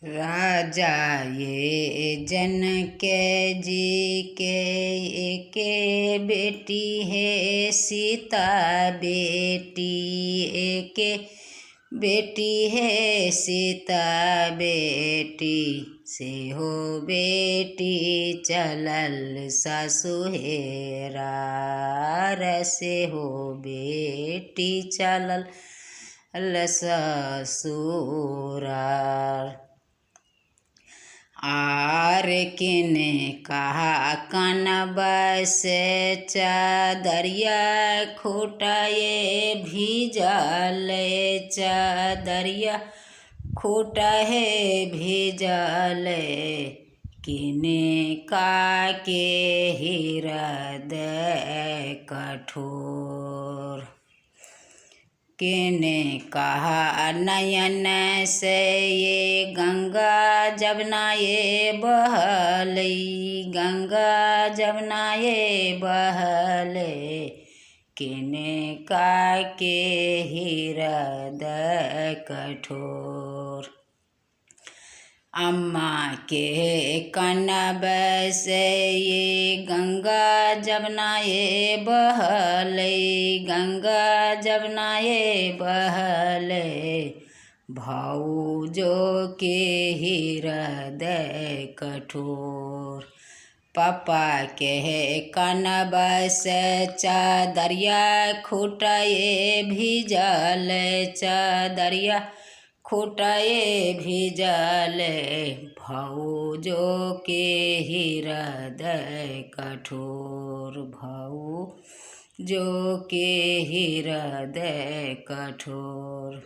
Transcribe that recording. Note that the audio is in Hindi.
राजा ये जनक जी के एके बेटी है सीता बेटी एके बेटी है सीता बेटी से हो बेटी चलल ससुहेरा से हो बेटी चलल ससुरा आर किने कहा कन बस चादरिया खूटाए भीजल चादरिया खूटाए भीजल किने का के हृदय कठोर किने कहा नयन से ये गंगा जमुना ये बहलई गंगा जमुना ये बहले किने का के हृदय कठोर अम्मा के कनब से ये गंगा जमुना ये बहले गंगा जमुना ये बहले भाऊजो के हृदय कठोर पापा के कनब से चादरिया खूटाए भीजल चादरिया खूटाए भीजल भाऊजो के हृदय कठोर भाऊजो के हृदय कठोर।